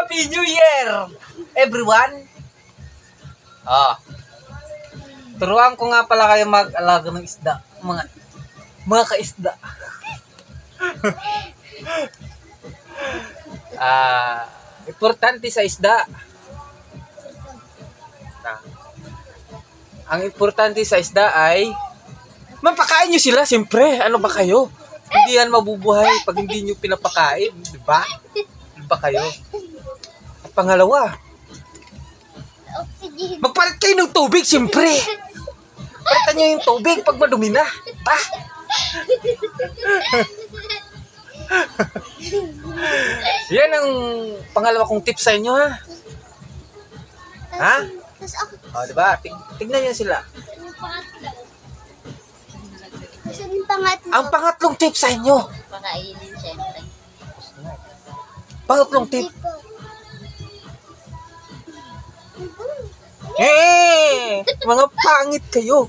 Happy New Year, everyone! Turuan ko nga pala kayo mag-alaga ng isda, mga kaisda. Importante sa isda. Ang importante sa isda ay mapakain nyo sila, siyempre. Ano ba kayo? Hindi yan mabubuhay pag hindi nyo pinapakain, di ba? Di ba kayo? At pangalawa, magpalit kayo ng tubig, siyempre. Palitan nyo yung tubig pag madumi na. Yan ang pangalawa kong tip sa inyo, ha? Ha? Diba? Tignan nyo sila. Ang pangatlong tip sa inyo. Pakainin, siyempre. Pangatlong tip. Mga pangit kayo.